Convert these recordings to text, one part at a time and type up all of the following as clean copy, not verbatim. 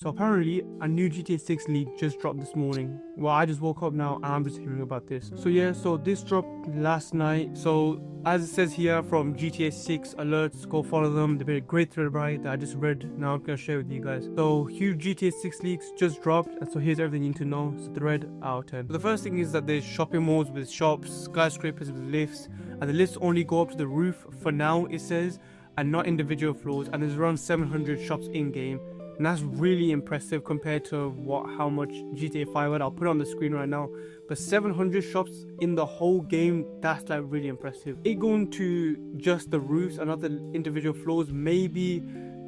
So apparently a new GTA 6 leak just dropped this morning. Well, I just woke up now and I'm just hearing about this. So yeah, so this dropped last night. So as it says here from GTA 6 alerts, go follow them. They made a great thread about it that I just read. Now I'm gonna share with you guys. So huge GTA 6 leaks just dropped, and so here's everything you need to know. So thread out 10. So the first thing is that there's shopping malls with shops, skyscrapers with lifts, and the lifts only go up to the roof for now, it says, and not individual floors. And there's around 700 shops in game. And that's really impressive compared to how much GTA 5 had. I'll put it on the screen right now. But 700 shops in the whole game, that's like really impressive. It going to just the roofs and not the individual floors, maybe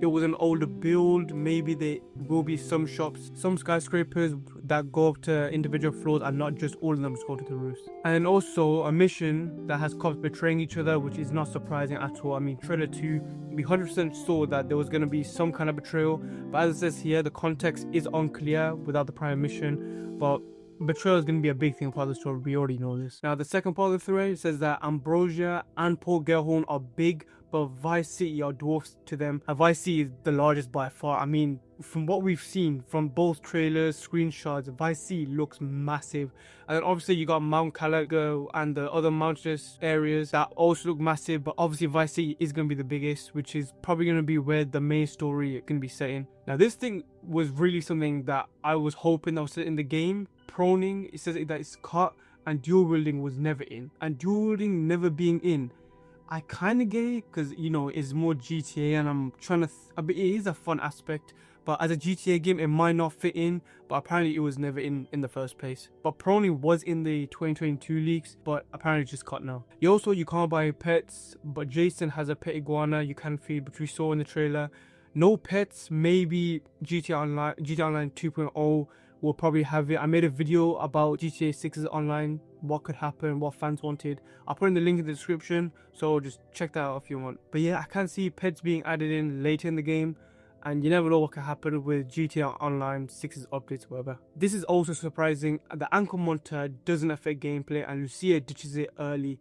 it was an older build, maybe there will be some shops, some skyscrapers that go up to individual floors and not just all of them just go to the roofs. And also a mission that has cops betraying each other, which is not surprising at all. I mean, trailer 2, we 100% saw that there was going to be some kind of betrayal, but as it says here, the context is unclear without the prior mission, but betrayal is going to be a big thing part of the story. We already know this. Now the second part of the thread says that Ambrosia and Port Gellhorn are big, but Vice City are dwarfs to them, and Vice City is the largest by far. I mean, from what we've seen from both trailers, screenshots, Vice City looks massive. And then obviously you got Mount Caligo and the other mountainous areas that also look massive, but obviously Vice City is going to be the biggest, which is probably going to be where the main story can be set in. Now this thing was really something that I was hoping that was set in the game. Proning, it says that it's cut, and dual wielding was never in. And dual wielding never being in, I kind of get it because, you know, it's more GTA and I'm trying to, it is a fun aspect, but as a GTA game, it might not fit in, but apparently it was never in the first place. But Proning was in the 2022 leaks, but apparently it's just cut now. You can't buy pets, but Jason has a pet iguana you can feed, which we saw in the trailer. No pets, maybe GTA Online 2.0 will probably have it. I made a video about GTA 6's online, what could happen, what fans wanted. I'll put in the link in the description, so just check that out if you want. But yeah, I can see pets being added in later in the game, and you never know what can happen with GTA Online 6's updates or whatever. This is also surprising. The ankle monitor doesn't affect gameplay, and Lucia ditches it early.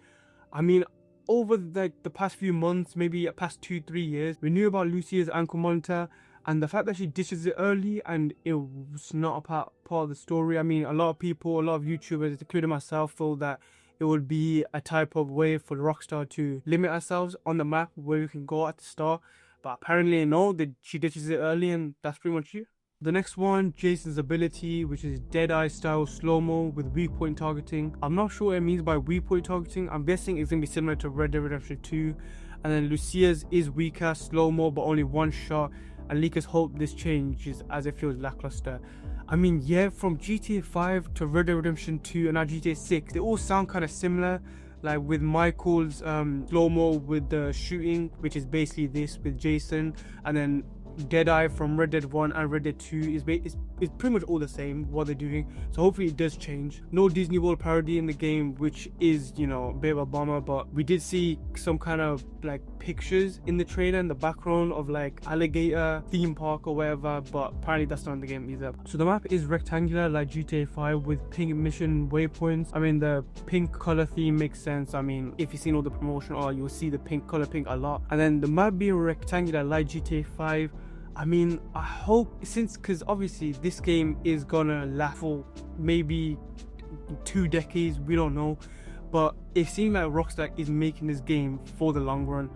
I mean, over the past few months, maybe past 2-3 years, we knew about Lucia's ankle monitor, and the fact that she ditches it early and it was not a part of the story. I mean, a lot of people, a lot of YouTubers, including myself, thought that it would be a type of way for Rockstar to limit ourselves on the map where we can go at the start. But apparently no, she ditches it early, and that's pretty much it. The next one, Jason's ability, which is Deadeye style slow-mo with weak point targeting. I'm not sure what it means by weak point targeting. I'm guessing it's going to be similar to Red Dead Redemption 2. And then Lucia's is weaker, slow-mo, but only one shot. And leakers hope this changes as it feels lackluster. I mean, yeah, from GTA 5 to Red Dead Redemption 2 and now GTA 6, they all sound kind of similar. Like with Michael's slow-mo with the shooting, which is basically this with Jason, and then Deadeye from Red Dead 1 and Red Dead 2 is pretty much all the same what they're doing. So hopefully it does change. No Disney World parody in the game, which is, you know, a bit of a bummer, but we did see some kind of like pictures in the trailer in the background of like alligator theme park or whatever, but apparently that's not in the game either. So the map is rectangular like GTA 5 with pink mission waypoints. I mean, the pink color theme makes sense. I mean, if you've seen all the promotion, you'll see the pink a lot. And then the map being rectangular like GTA 5, I mean, I hope, because obviously this game is gonna last for maybe 2 decades, we don't know, but it seems like Rockstar is making this game for the long run.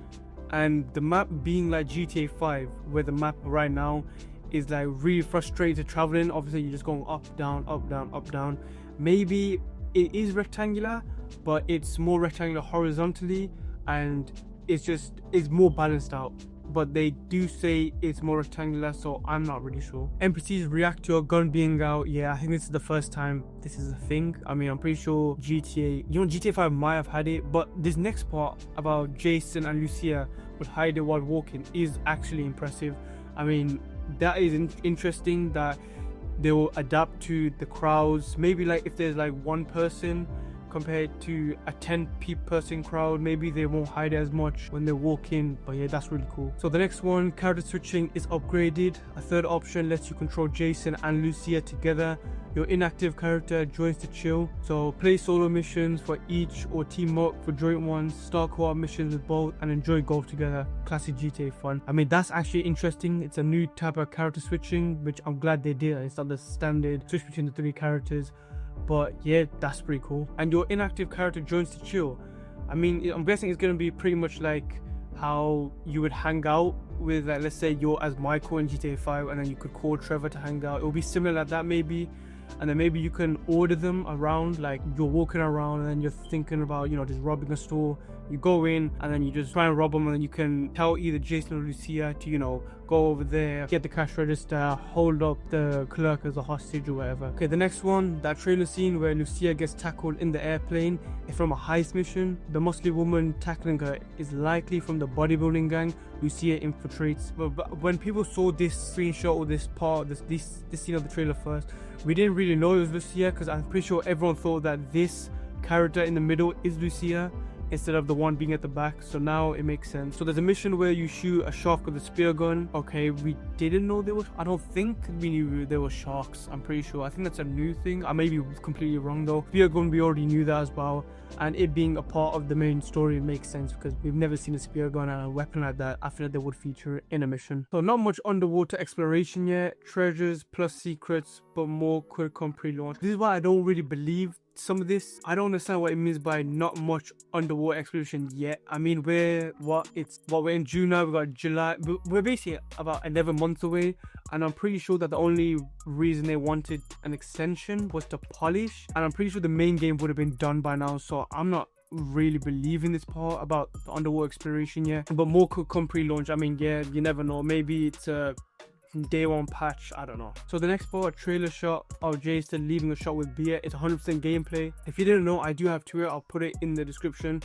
And the map being like GTA 5, where the map right now is like really frustrating to travel in. Obviously you're just going up, down, up, down, up, down. Maybe it is rectangular, but it's more rectangular horizontally, and it's more balanced out. But they do say it's more rectangular, so I'm not really sure. NPCs react to your gun being out. Yeah, I think this is the first time this is a thing. I mean, I'm pretty sure GTA 5 might have had it, but this next part about Jason and Lucia would hide it while walking is actually impressive. I mean, that is interesting that they will adapt to the crowds. Maybe like if there's like one person compared to a 10-person crowd. Maybe they won't hide it as much when they walk in, but yeah, that's really cool. So the next one, character switching is upgraded. A third option lets you control Jason and Lucia together. Your inactive character joins the chill. So play solo missions for each or team up for joint ones, start co-op missions with both, and enjoy golf together. Classic GTA fun. I mean, that's actually interesting. It's a new type of character switching, which I'm glad they did. It's not the standard switch between the 3 characters, but yeah, that's pretty cool. And your inactive character joins the chill. I mean, I'm guessing it's going to be pretty much like how you would hang out with, let's say you're as Michael in GTA 5 and then you could call Trevor to hang out. It will be similar like that maybe. And then maybe you can order them around, like you're walking around and then you're thinking about, you know, just robbing a store. You go in and then you just try and rob them, and then you can tell either Jason or Lucia to, you know, go over there, get the cash register, hold up the clerk as a hostage or whatever. Okay, the next one, that trailer scene where Lucia gets tackled in the airplane is from a heist mission. The muscly woman tackling her is likely from the bodybuilding gang Lucia infiltrates. But when people saw this screenshot or this part, this scene of the trailer first, we didn't really know it was Lucia, because I'm pretty sure everyone thought that this character in the middle is Lucia instead of the one being at the back. So now it makes sense. So there's a mission where you shoot a shark with a spear gun. Okay, we didn't know there was, I don't think we knew there were sharks. I'm pretty sure. I think that's a new thing. I may be completely wrong though. Spear gun, we already knew that as well. And it being a part of the main story makes sense, because we've never seen a spear gun and a weapon like that. I feel like they would feature in a mission. So not much underwater exploration yet. Treasures plus secrets, but more could come pre-launch. This is why I don't really believe some of this. I don't understand what it means by not much underwater exploration yet. I mean, we're in June now, we got July. We're basically about 11 months away, and I'm pretty sure that the only reason they wanted an extension was to polish, and I'm pretty sure the main game would have been done by now. So I'm not really believing this part about the underwater exploration yet, but more could come pre-launch. I mean, yeah, you never know, maybe it's a day 1 patch, I don't know. So the next part, a trailer shot of Jason leaving a shot with beer. It's 100% gameplay. If you didn't know, I do have Twitter. I'll put it in the description.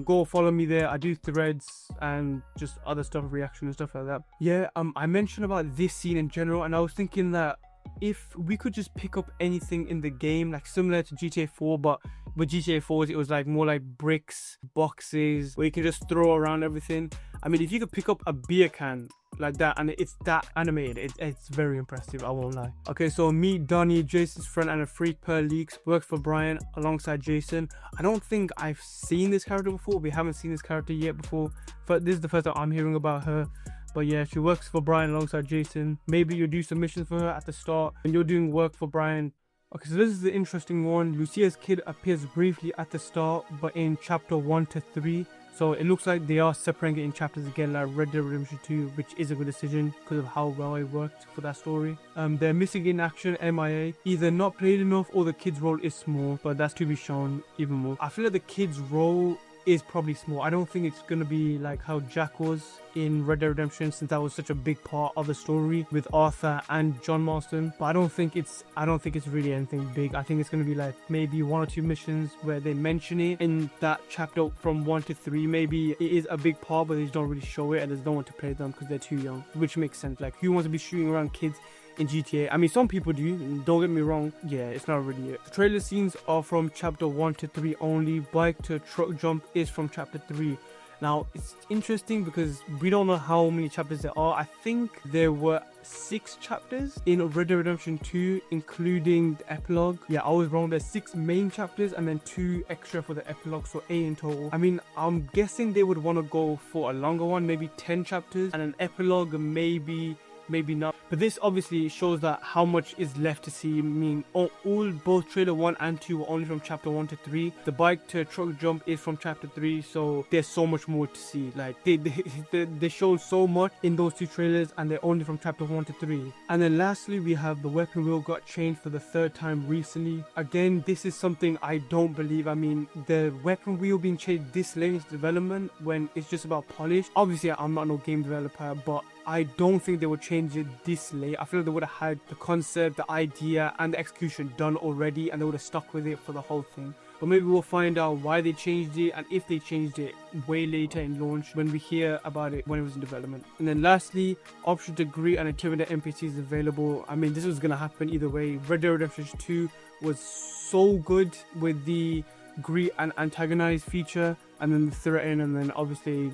Go follow me there. I do threads and just other stuff, reaction and stuff like that. Yeah, I mentioned about this scene in general, and I was thinking that if we could just pick up anything in the game, like similar to GTA 4, but with GTA 4 it was like more like bricks, boxes, where you can just throw around everything. I mean, if you could pick up a beer can like that and it's that animated, it's very impressive, I won't lie. Okay, so meet Donnie, Jason's friend and a freak per leaks, works for Brian alongside Jason. I don't think I've seen this character before. We haven't seen this character yet before, but this is the first time I'm hearing about her. But yeah, she works for Brian alongside Jason. Maybe you'll do some missions for her at the start and you're doing work for Brian. Okay, so this is the interesting one. Lucia's kid appears briefly at the start, but in chapter 1 to 3. So it looks like they are separating it in chapters again, like Red Dead Redemption 2, which is a good decision because of how well it worked for that story. They're missing in action, MIA. Either not played enough or the kid's role is small, but that's to be shown even more. I feel like the kid's role is probably small. I don't think it's gonna be like how Jack was in Red Dead Redemption, since that was such a big part of the story with Arthur and John Marston. But I don't think it's really anything big. I think it's gonna be like maybe 1 or 2 missions where they mention it in that chapter from 1 to 3. Maybe it is a big part, but they just don't really show it, and there's no one to play them because they're too young, which makes sense. Like, who wants to be shooting around kids in GTA? I mean, some people do, don't get me wrong. Yeah, it's not really it. The trailer scenes are from chapter 1 to 3 only. Bike to truck jump is from chapter 3. Now, it's interesting because we don't know how many chapters there are. I think there were 6 chapters in Red Dead Redemption 2, including the epilogue. Yeah, I was wrong. There's 6 main chapters and then 2 extra for the epilogue, so 8 in total. I mean, I'm guessing they would want to go for a longer one, maybe 10 chapters, and an epilogue maybe not. But this obviously shows that how much is left to see. I mean, both trailer 1 and 2 were only from chapter 1 to 3. The bike to truck jump is from chapter 3, so there's so much more to see. Like, they showed so much in those 2 trailers, and they're only from chapter 1 to 3. And then lastly, we have the weapon wheel got changed for the 3rd time recently. Again, this is something I don't believe. I mean, the weapon wheel being changed this late into development when it's just about polish. Obviously, I'm not no game developer, but I don't think they would change it this late. I feel like they would have had the concept, the idea, and the execution done already, and they would have stuck with it for the whole thing. But maybe we'll find out why they changed it, and if they changed it way later in launch when we hear about it when it was in development. And then lastly, option to greet and intimidate NPCs available. I mean, this was going to happen either way. Red Dead Redemption 2 was so good with the greet and antagonize feature, and then the threaten, and then obviously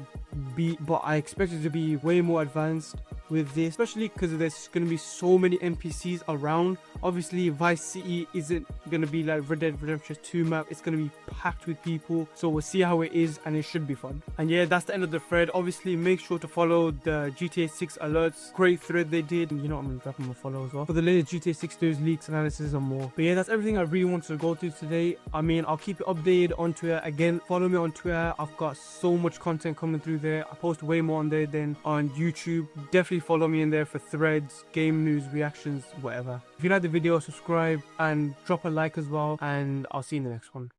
beat. But I expect it to be way more advanced with this, especially because there's going to be so many NPCs around. Obviously Vice City isn't going to be like Red Dead Redemption 2 map. It's going to be packed with people, so we'll see how it is, and it should be fun. And yeah, that's the end of the thread. Obviously make sure to follow the GTA 6 alerts, great thread they did. You know, I'm gonna drop them a follow as well for the latest GTA 6 news, leaks, analysis and more. But yeah, that's everything I really wanted to go through today. I mean, I'll keep you updated on Twitter. Again, follow me on Twitter. I've got so much content coming through there. I post way more on there than on YouTube. Definitely follow me in there for threads, game news, reactions, whatever. If you like the video, subscribe and drop a like as well, and I'll see you in the next one.